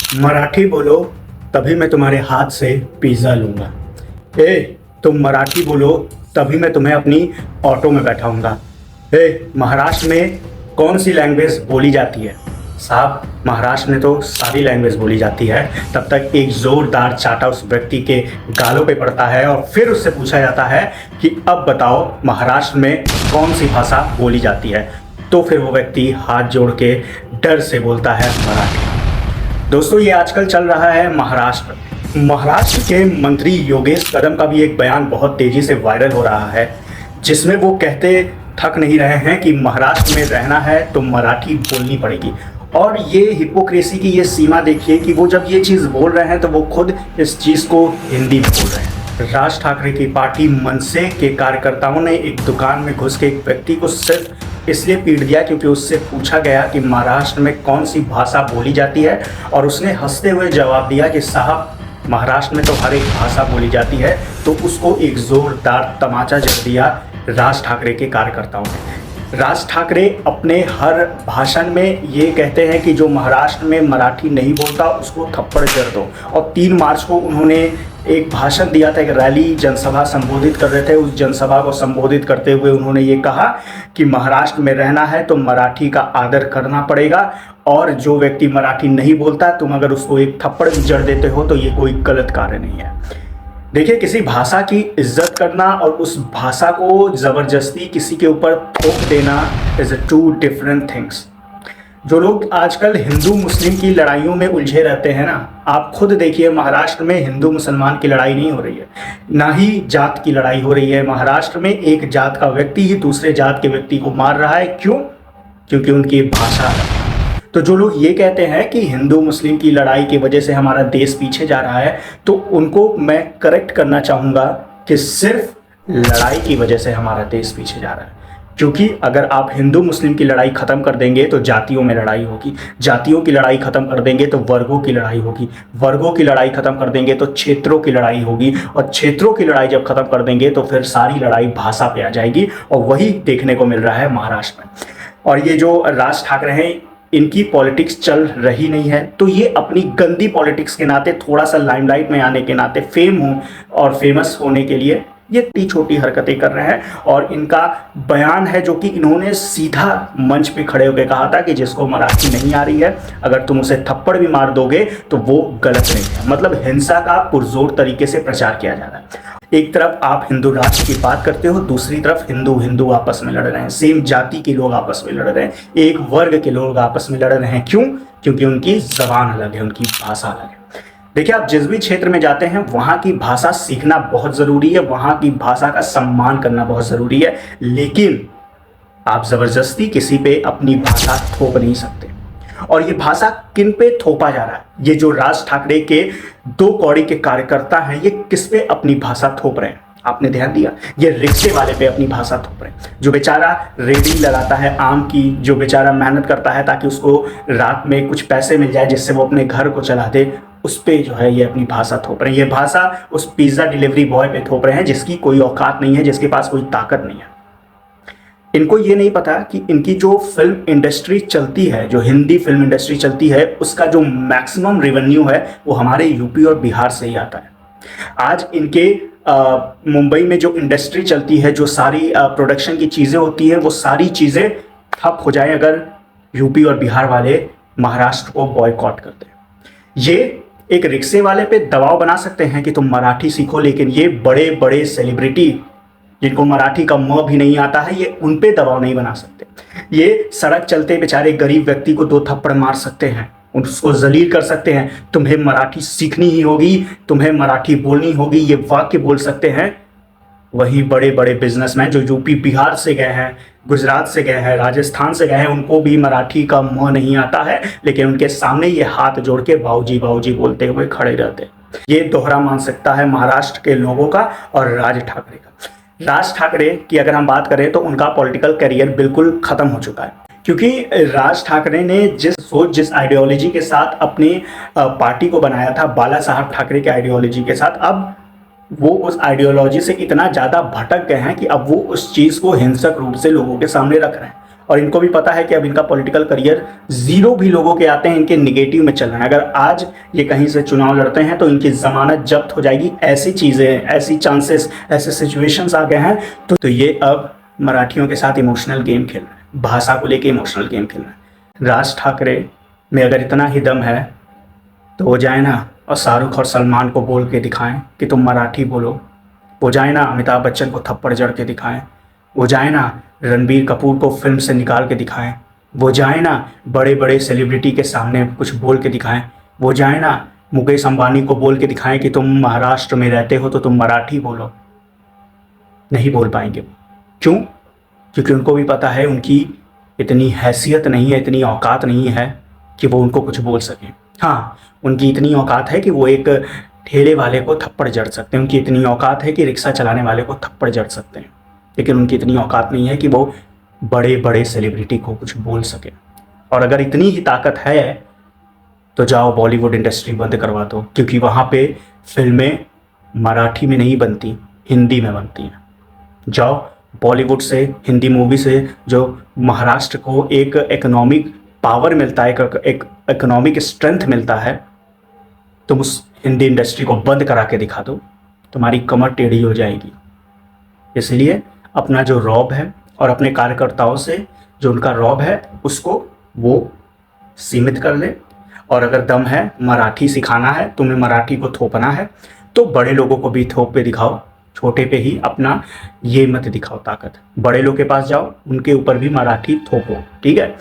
मराठी बोलो तभी मैं तुम्हारे हाथ से पिज़्ज़ा लूँगा। तुम मराठी बोलो तभी मैं तुम्हें अपनी ऑटो में बैठाऊँगा। महाराष्ट्र में कौन सी लैंग्वेज बोली जाती है? साहब, महाराष्ट्र में तो सारी लैंग्वेज बोली जाती है। तब तक एक ज़ोरदार चाटा उस व्यक्ति के गालों पे पड़ता है और फिर उससे पूछा जाता है कि अब बताओ महाराष्ट्र में कौन सी भाषा बोली जाती है। तो फिर वो व्यक्ति हाथ जोड़ के डर से बोलता है मराठी। दोस्तों, ये आजकल चल रहा है महाराष्ट्र के मंत्री योगेश कदम का भी एक बयान बहुत तेजी से वायरल हो रहा है, जिसमें वो कहते थक नहीं रहे हैं कि महाराष्ट्र में रहना है तो मराठी बोलनी पड़ेगी। और ये हिपोक्रेसी की ये सीमा देखिए कि वो जब ये चीज़ बोल रहे हैं तो वो खुद इस चीज़ को हिंदी में बोल रहे हैं। राज ठाकरे की पार्टी मनसे के कार्यकर्ताओं ने एक दुकान में घुस के एक व्यक्ति को सिर्फ इसलिए पीट दिया क्योंकि उससे पूछा गया कि महाराष्ट्र में कौन सी भाषा बोली जाती है, और उसने हंसते हुए जवाब दिया कि साहब, महाराष्ट्र में तो हर एक भाषा बोली जाती है। तो उसको एक जोरदार तमाचा जड़ दिया राज ठाकरे के कार्यकर्ताओं ने। राज ठाकरे अपने हर भाषण में ये कहते हैं कि जो महाराष्ट्र में मराठी नहीं बोलता उसको थप्पड़ जड़ दो। और 3 मार्च को उन्होंने एक भाषण दिया था, एक रैली जनसभा संबोधित कर रहे थे। उस जनसभा को संबोधित करते हुए उन्होंने ये कहा कि महाराष्ट्र में रहना है तो मराठी का आदर करना पड़ेगा, और जो व्यक्ति मराठी नहीं बोलता तुम अगर उसको एक थप्पड़ भी जड़ देते हो तो ये कोई गलत कार्य नहीं है। देखिए, किसी भाषा की इज्जत करना और उस भाषा को ज़बरदस्ती किसी के ऊपर थोप देना इज़ 2 डिफरेंट थिंग्स। जो लोग आजकल हिंदू मुस्लिम की लड़ाइयों में उलझे रहते हैं ना, आप खुद देखिए, महाराष्ट्र में हिंदू मुसलमान की लड़ाई नहीं हो रही है, ना ही जात की लड़ाई हो रही है। महाराष्ट्र में एक जात का व्यक्ति ही दूसरे जात के व्यक्ति को मार रहा है। क्यों? क्योंकि उनकी भाषा है। तो जो लोग ये कहते हैं कि हिंदू मुस्लिम की लड़ाई की वजह से हमारा देश पीछे जा रहा है, तो उनको मैं करेक्ट करना चाहूँगा कि सिर्फ लड़ाई की वजह से हमारा देश पीछे जा रहा है। क्योंकि अगर आप हिंदू मुस्लिम की लड़ाई ख़त्म कर देंगे तो जातियों में लड़ाई होगी, जातियों की लड़ाई ख़त्म कर देंगे तो वर्गों की लड़ाई होगी, वर्गों की लड़ाई ख़त्म कर देंगे तो क्षेत्रों की लड़ाई होगी, और क्षेत्रों की लड़ाई जब ख़त्म कर देंगे तो फिर सारी लड़ाई भाषा पे आ जाएगी। और वही देखने को मिल रहा है महाराष्ट्र में। और ये जो राज ठाकरे हैं, इनकी पॉलिटिक्स चल रही नहीं है, तो ये अपनी गंदी पॉलिटिक्स के नाते, थोड़ा सा लाइमलाइट में आने के नाते, फेम हो और फेमस होने के लिए ये इतनी छोटी हरकतें कर रहे हैं। और इनका बयान है जो कि इन्होंने सीधा मंच पे खड़े होकर कहा था कि जिसको मराठी नहीं आ रही है अगर तुम उसे थप्पड़ भी मार दोगे तो वो गलत नहीं है। मतलब हिंसा का पुरजोर तरीके से प्रचार किया जा रहा है। एक तरफ आप हिंदू राष्ट्र की बात करते हो, दूसरी तरफ हिंदू आपस में लड़ रहे हैं, सेम जाति के लोग आपस में लड़ रहे हैं, एक वर्ग के लोग आपस में लड़ रहे हैं। क्यों? क्योंकि उनकी जबान अलग है, उनकी भाषा अलग है। देखिए, आप जिस भी क्षेत्र में जाते हैं वहाँ की भाषा सीखना बहुत ज़रूरी है, वहाँ की भाषा का सम्मान करना बहुत ज़रूरी है, लेकिन आप ज़बरदस्ती किसी पे अपनी भाषा थोप नहीं सकते। और ये भाषा किन पे थोपा जा रहा है? ये जो राज ठाकरे के 2 कौड़ी के कार्यकर्ता हैं, ये किस पे अपनी भाषा थोप रहे हैं? आपने ध्यान दिया? ये रिक्शे वाले पे अपनी भाषा थोप रहे हैं, जो बेचारा रेडी लगाता है आम की, जो बेचारा मेहनत करता है ताकि उसको रात में कुछ पैसे मिल जाए जिससे वो अपने घर को चला दे, उस पे जो है ये अपनी भाषा थोप रहे हैं। ये भाषा उस पिज़्ज़ा डिलीवरी बॉय पे थोप रहे हैं जिसकी कोई औकात नहीं है, जिसके पास कोई ताकत नहीं है। इनको ये नहीं पता कि इनकी जो फिल्म इंडस्ट्री चलती है, जो हिंदी फिल्म इंडस्ट्री चलती है, उसका जो मैक्सिमम रेवेन्यू है वो हमारे यूपी और बिहार से ही आता है। आज इनके मुंबई में जो इंडस्ट्री चलती है, जो सारी प्रोडक्शन की चीज़ें होती हैं, वो सारी चीज़ें ठप हो जाए अगर यूपी और बिहार वाले महाराष्ट्र को बॉयकॉट कर दें। ये एक रिक्शे वाले पे दबाव बना सकते हैं कि तुम मराठी सीखो, लेकिन ये बड़े बड़े सेलिब्रिटी जिनको मराठी का म भी नहीं आता है, ये उन पे दबाव नहीं बना सकते। ये सड़क चलते बेचारे गरीब व्यक्ति को 2 थप्पड़ मार सकते हैं, उसको जलील कर सकते हैं, तुम्हें मराठी सीखनी ही होगी, तुम्हें मराठी बोलनी होगी, ये वाक्य बोल सकते हैं। वही बड़े बड़े बिजनेसमैन जो यूपी बिहार से गए हैं, गुजरात से गए हैं, राजस्थान से गए हैं, उनको भी मराठी का म नहीं आता है, लेकिन उनके सामने ये हाथ जोड़ के बाऊजी बाऊजी बोलते हुए खड़े रहते हैं। ये दोहरा मानसिकता है महाराष्ट्र के लोगों का और राज ठाकरे का। राज ठाकरे की अगर हम बात करें तो उनका पॉलिटिकल करियर बिल्कुल खत्म हो चुका है, क्योंकि राज ठाकरे ने जिस सोच, जिस आइडियोलॉजी के साथ अपनी पार्टी को बनाया था, बाला साहब ठाकरे के आइडियोलॉजी के साथ, अब वो उस आइडियोलॉजी से इतना ज़्यादा भटक गए हैं कि अब वो उस चीज़ को हिंसक रूप से लोगों के सामने रख रहे हैं। और इनको भी पता है कि अब इनका पॉलिटिकल करियर जीरो भी लोगों के आते हैं इनके निगेटिव में चल रहे हैं। अगर आज ये कहीं से चुनाव लड़ते हैं तो इनकी जमानत जब्त हो जाएगी। ऐसी चीज़ें, ऐसी चांसेस, ऐसे सिचुएशंस आ गए हैं। तो ये अब मराठियों के साथ इमोशनल गेम खेल रहे हैं, भाषा को लेके इमोशनल गेम खेल रहे हैं। राज ठाकरे में अगर इतना ही दम है तो वो जाए ना और शाहरुख और सलमान को बोल के दिखाएं कि तुम मराठी बोलो। वो जाए ना अमिताभ बच्चन को थप्पड़ जड़ के दिखाएं। वो जाए ना रणबीर कपूर को फिल्म से निकाल के दिखाएं। वो जाए ना बड़े बड़े सेलिब्रिटी के सामने कुछ बोल के दिखाएं। वो जाए ना मुकेश अंबानी को बोल के दिखाएं कि तुम महाराष्ट्र में रहते हो तो तुम मराठी बोलो। नहीं बोल पाएंगे। क्यों? क्योंकि उनको भी पता है उनकी इतनी हैसियत नहीं है, इतनी औकात नहीं है कि वो उनको कुछ बोल सकें। हाँ, उनकी इतनी औकात है कि वो एक ठेले वाले को थप्पड़ जड़ सकते हैं, उनकी इतनी औकात है कि रिक्शा चलाने वाले को थप्पड़ जड़ सकते हैं, लेकिन उनकी इतनी औकात नहीं है कि वो बड़े बड़े सेलिब्रिटी को कुछ बोल सके। और अगर इतनी ही ताकत है तो जाओ बॉलीवुड इंडस्ट्री बंद करवा दो, क्योंकि वहाँ पे फिल्में मराठी में नहीं बनती, हिंदी में बनती हैं। जाओ बॉलीवुड से, हिंदी मूवी से जो महाराष्ट्र को एक इकोनॉमिक पावर मिलता है, एक इकोनॉमिक स्ट्रेंथ मिलता है, तुम उस हिंदी इंडस्ट्री को बंद करा के दिखा दो, तुम्हारी कमर टेढ़ी हो जाएगी। इसलिए अपना जो रौब है और अपने कार्यकर्ताओं से जो उनका रौब है उसको वो सीमित कर ले। और अगर दम है, मराठी सिखाना है, तुम्हें मराठी को थोपना है, तो बड़े लोगों को भी थोप पे दिखाओ, छोटे पे ही अपना ये मत दिखाओ ताकत। बड़े लोग के पास जाओ, उनके ऊपर भी मराठी थोपो, ठीक है।